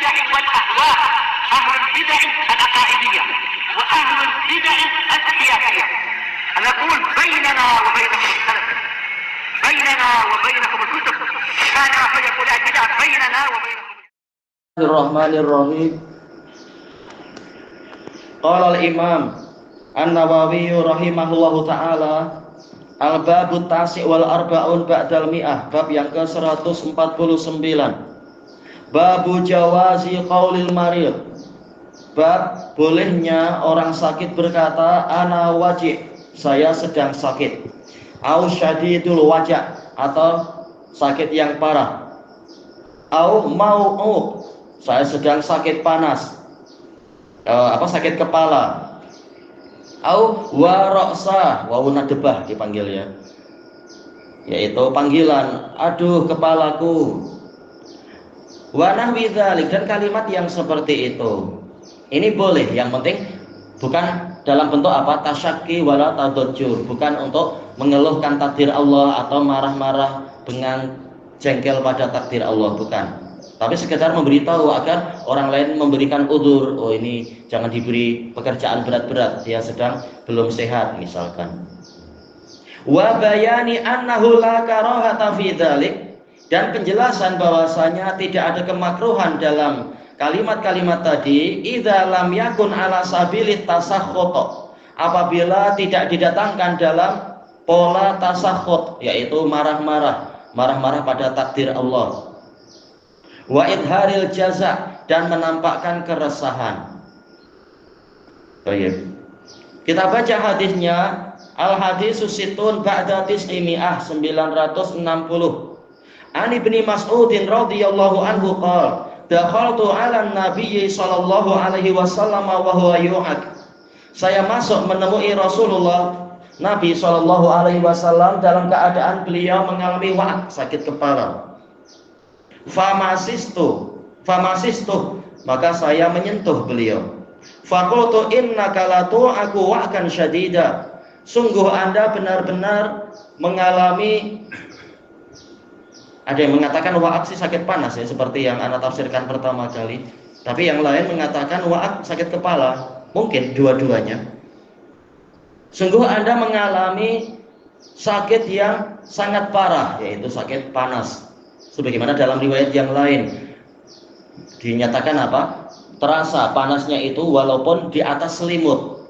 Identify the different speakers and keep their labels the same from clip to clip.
Speaker 1: البدع والأهواء، أهل البدع العقائدية وأهل البدع السياسية. نقول بيننا وبينكم السلف، بيننا وبينكم الكتب، كان فيقول البدع بيننا وبينكم.
Speaker 2: Bismillahirrahmanirrahim. Qala al-Imam An-Nawawi rahimahullahu taala, al-babut tasi' wal arba'un ba'dal mi'ah, bab yang ke-149. Babu jawazi qaulil marid. Bab bolehnya orang sakit berkata ana wajih, saya sedang sakit. Au syadidul wajah, atau sakit yang parah. Au mau'ud, saya sedang sakit panas, sakit kepala. Au waroksa, wawuna debah dipanggil ya, yaitu panggilan, aduh kepalaku. Wanahwi dzalik, dan kalimat yang seperti itu. Ini boleh, yang penting bukan dalam bentuk tasyakki wala tadajjur, bukan untuk mengeluhkan takdir Allah atau marah-marah dengan jengkel pada takdir Allah, bukan. Tapi sekedar memberitahu agar orang lain memberikan udzur, oh ini jangan diberi pekerjaan berat-berat, dia sedang belum sehat misalkan. Wa bayani annahu la karahata fi dzalik, dan penjelasan bahwasanya tidak ada kemakruhan dalam kalimat-kalimat tadi, idza lam yakun ala sabilit tasakhut, apabila tidak didatangkan dalam pola tasakhut, yaitu marah-marah pada takdir Allah. Wa idharil jaza, dan menampakkan keresahan. Baik. Kita baca hadisnya. Al hadisus situn ba'da tis'imi'ah, 960. An Ibni Mas'udin radhiyallahu anhu qala, dakhaltu 'ala an-nabiy sallallahu alaihi wasallam wa huwa yu'ak. Saya masuk menemui Rasulullah Nabi sallallahu alaihi wasallam dalam keadaan beliau mengalami wa'ak, sakit kepala. Famasistu, maka saya menyentuh beliau. Faqultu innaka la tu'aku wa'kan syadida, sungguh Anda benar-benar mengalami, ada yang mengatakan wa'ak sih sakit panas ya, seperti yang Anda tafsirkan pertama kali. Tapi yang lain mengatakan wa'ak sakit kepala, mungkin dua-duanya. Sungguh Anda mengalami sakit yang sangat parah, yaitu sakit panas. Sebagaimana dalam riwayat yang lain dinyatakan terasa panasnya itu walaupun di atas selimut,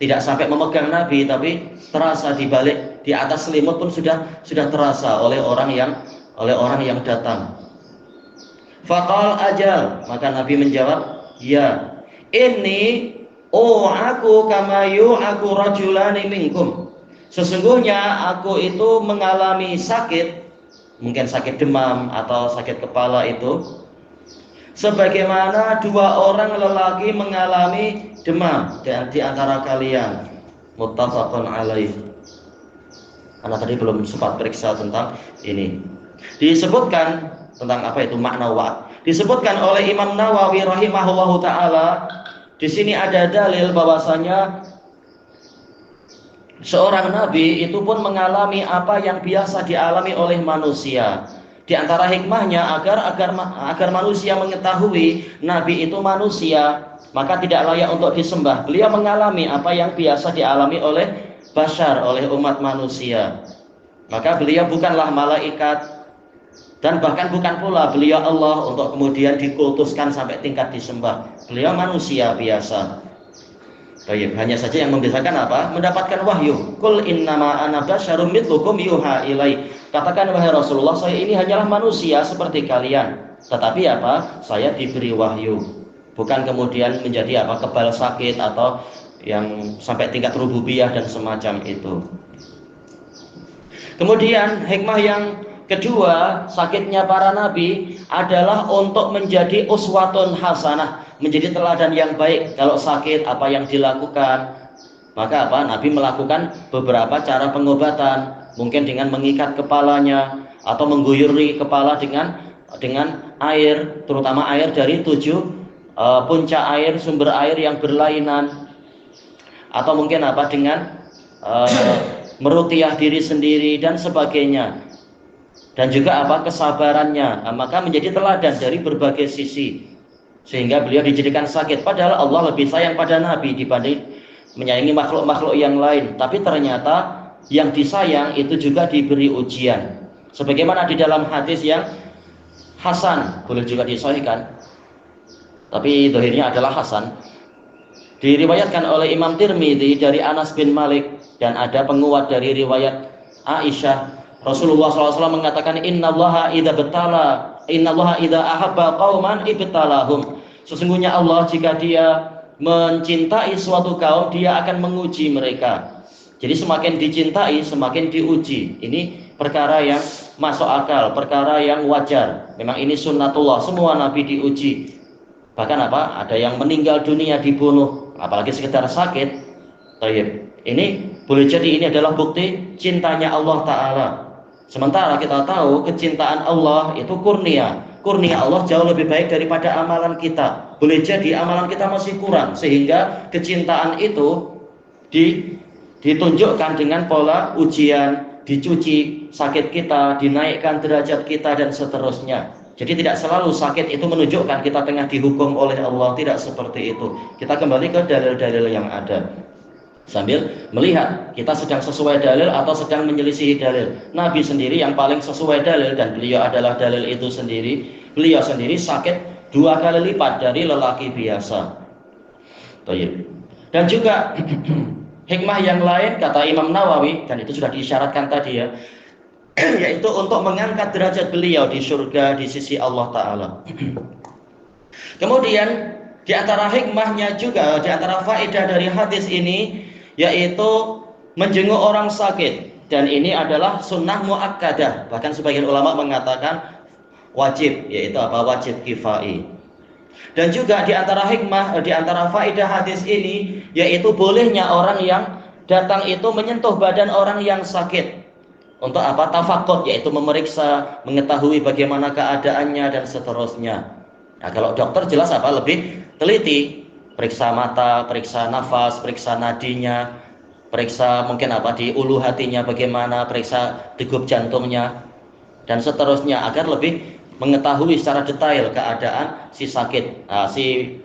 Speaker 2: tidak sampai memegang Nabi, tapi terasa di atas selimut pun sudah terasa oleh orang yang datang. Faqal ajal, maka Nabi menjawab, ya, ini aku kama aku rajulani minkum, sesungguhnya aku itu mengalami sakit, mungkin sakit demam atau sakit kepala itu sebagaimana dua orang lelaki mengalami demam dan di antara kalian. Muttafaqun alaih. Anak tadi belum sempat periksa tentang ini. Disebutkan tentang makna wa'ad. Disebutkan oleh Imam Nawawi rahimahullahu taala, di sini ada dalil bahwasanya seorang nabi itu pun mengalami apa yang biasa dialami oleh manusia. Di antara hikmahnya agar manusia mengetahui nabi itu manusia, maka tidak layak untuk disembah. Beliau mengalami apa yang biasa dialami oleh bashar, oleh umat manusia. Maka beliau bukanlah malaikat, dan bahkan bukan pula beliau Allah untuk kemudian dikultuskan sampai tingkat disembah. Beliau manusia biasa. Baik, hanya saja yang membedakan mendapatkan wahyu. Qul innama ana basyarum mitlukum yuha ilai. Katakan wahai Rasulullah, saya ini hanyalah manusia seperti kalian, tetapi saya diberi wahyu. Bukan kemudian menjadi kebal sakit atau yang sampai tingkat rububiyah dan semacam itu. Kemudian hikmah yang kedua, sakitnya para nabi adalah untuk menjadi uswatun hasanah, menjadi teladan yang baik. Kalau sakit apa yang dilakukan, maka Nabi melakukan beberapa cara pengobatan, mungkin dengan mengikat kepalanya atau mengguyuri kepala dengan air, terutama air dari 7 puncak air, sumber air yang berlainan, atau mungkin dengan merutiah diri sendiri dan sebagainya. Dan juga kesabarannya, maka menjadi teladan dari berbagai sisi. Sehingga beliau dijadikan sakit. Padahal Allah lebih sayang pada Nabi dibanding menyayangi makhluk-makhluk yang lain. Tapi ternyata yang disayang itu juga diberi ujian. Sebagaimana di dalam hadis yang hasan, boleh juga disahihkan, tapi dohirnya adalah hasan, diriwayatkan oleh Imam Tirmidzi dari Anas bin Malik, dan ada penguat dari riwayat Aisyah. Rasulullah SAW mengatakan, Innallaha idza ahabba qauman ibtalahum. Sesungguhnya Allah jika dia mencintai suatu kaum, dia akan menguji mereka. Jadi semakin dicintai, semakin diuji. Ini perkara yang masuk akal, perkara yang wajar. Memang ini sunnatullah, semua nabi diuji. Bahkan apa? Ada yang meninggal dunia dibunuh, apalagi sekedar sakit. Ini boleh jadi ini adalah bukti cintanya Allah Ta'ala. Sementara kita tahu kecintaan Allah itu kurnia. Kurnia Allah jauh lebih baik daripada amalan kita. Boleh jadi amalan kita masih kurang, sehingga kecintaan itu ditunjukkan dengan pola ujian, dicuci sakit kita, dinaikkan derajat kita, dan seterusnya. Jadi tidak selalu sakit itu menunjukkan kita tengah dihukum oleh Allah. Tidak seperti itu. Kita kembali ke dalil-dalil yang ada, sambil melihat kita sedang sesuai dalil atau sedang menyelisihi dalil. Nabi sendiri yang paling sesuai dalil, dan beliau adalah dalil itu sendiri. Beliau sendiri sakit 2 kali lipat dari lelaki biasa. Dan juga hikmah yang lain kata Imam Nawawi, dan itu sudah diisyaratkan tadi ya, yaitu untuk mengangkat derajat beliau di surga di sisi Allah Ta'ala. Kemudian di antara hikmahnya juga, di antara faedah dari hadis ini, yaitu menjenguk orang sakit. Dan ini adalah sunnah muakkadah. Bahkan sebagian ulama mengatakan wajib, yaitu apa? Wajib kifai. Dan juga di antara hikmah, di antara faedah hadis ini, yaitu bolehnya orang yang datang itu menyentuh badan orang yang sakit. Untuk apa? Tafakut, yaitu memeriksa, mengetahui bagaimana keadaannya dan seterusnya. Nah, kalau dokter jelas apa? Lebih teliti, periksa mata, periksa nafas, periksa nadinya, periksa mungkin apa di ulu hatinya bagaimana, periksa degup jantungnya dan seterusnya, agar lebih mengetahui secara detail keadaan si sakit. Nah, si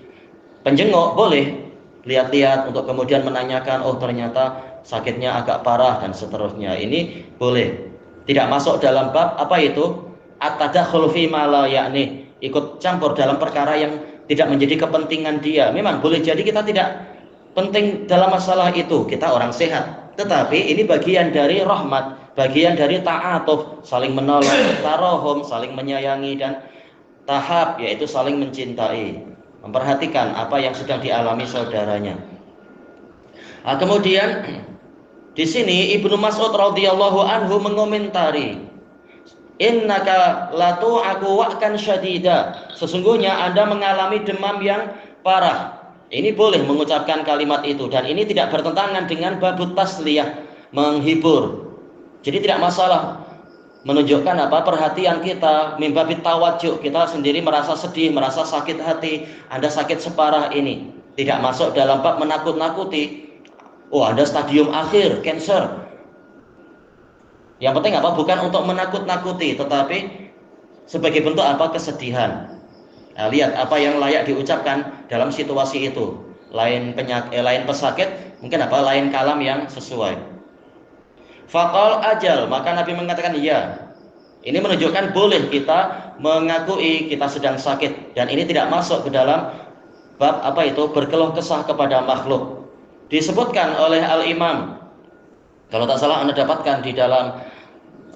Speaker 2: penjenguk boleh lihat-lihat untuk kemudian menanyakan, oh ternyata sakitnya agak parah dan seterusnya. Ini boleh. Tidak masuk dalam bab apa itu? At-tadakhul fi ma la ya'ni, ikut campur dalam perkara yang tidak menjadi kepentingan dia. Memang boleh jadi kita tidak penting dalam masalah itu, kita orang sehat. Tetapi ini bagian dari rahmat, bagian dari ta'atuf, saling menolong, tarohum, saling menyayangi, dan tahab, yaitu saling mencintai, memperhatikan apa yang sedang dialami saudaranya. Nah, kemudian di sini Ibnu Mas'ud radhiyallahu anhu mengomentari, innaka latu'aku wa'kan syadida, sesungguhnya Anda mengalami demam yang parah. Ini boleh mengucapkan kalimat itu, dan ini tidak bertentangan dengan babut tasliyah, menghibur. Jadi tidak masalah, menunjukkan apa? Perhatian kita, mimbabit tawajjuh, kita sendiri merasa sedih, merasa sakit hati, Anda sakit separah ini. Tidak masuk dalam bab menakut-nakuti. Oh, Anda stadium akhir, cancer. Yang penting apa? Bukan untuk menakut-nakuti, tetapi sebagai bentuk apa? Kesedihan. Nah, lihat apa yang layak diucapkan dalam situasi itu. Lain pesakit, mungkin apa? Lain kalam yang sesuai. Faqal ajal, maka Nabi mengatakan ya. Ini menunjukkan boleh kita mengakui kita sedang sakit, dan ini tidak masuk ke dalam bab apa itu? Berkeluh kesah kepada makhluk. Disebutkan oleh Al-Imam, kalau tak salah Anda dapatkan di dalam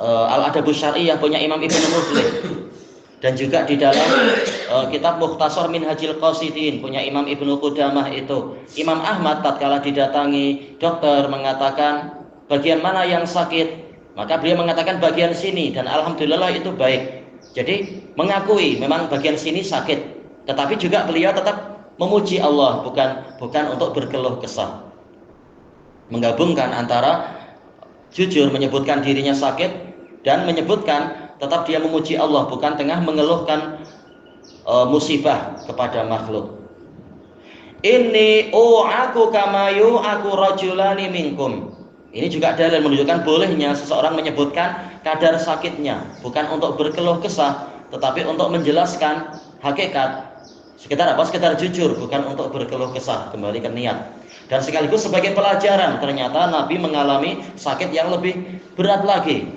Speaker 2: Al-Adabus Syar'iyyah punya Imam Ibnu Muflih, dan juga di dalam kitab Mukhtasar Minhajil Qasidin punya Imam Ibnu Qudamah itu. Imam Ahmad tatkala didatangi dokter mengatakan bagian mana yang sakit, maka beliau mengatakan bagian sini, dan alhamdulillah itu baik. Jadi mengakui memang bagian sini sakit, tetapi juga beliau tetap memuji Allah, bukan untuk berkeluh kesah. Menggabungkan antara jujur menyebutkan dirinya sakit dan menyebutkan tetap dia memuji Allah, bukan tengah mengeluhkan musibah kepada makhluk. Inni u'aku kama yu'aku rajulani minkum. Ini juga dalil menunjukkan bolehnya seseorang menyebutkan kadar sakitnya, bukan untuk berkeluh kesah, tetapi untuk menjelaskan hakikat. Sekedar apa? Sekedar jujur, bukan untuk berkeluh kesah. Kembali ke niat. Dan sekaligus sebagai pelajaran, ternyata Nabi mengalami sakit yang lebih berat lagi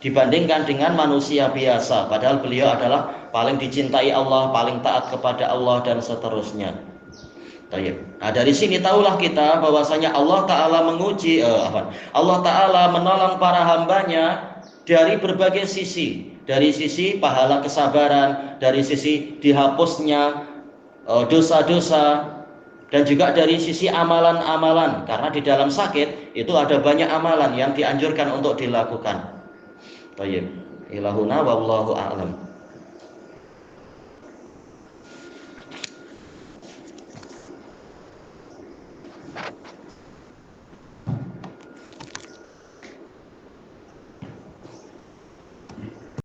Speaker 2: dibandingkan dengan manusia biasa. Padahal beliau adalah paling dicintai Allah, paling taat kepada Allah, dan seterusnya. Nah, dari sini tahulah kita bahwasanya Allah Ta'ala menguji, Allah Ta'ala menolong para hambanya dari berbagai sisi. Dari sisi pahala kesabaran, dari sisi dihapusnya dosa-dosa, dan juga dari sisi amalan-amalan. Karena di dalam sakit itu ada banyak amalan yang dianjurkan untuk dilakukan. Baik, ilahuna wallahu a'lam.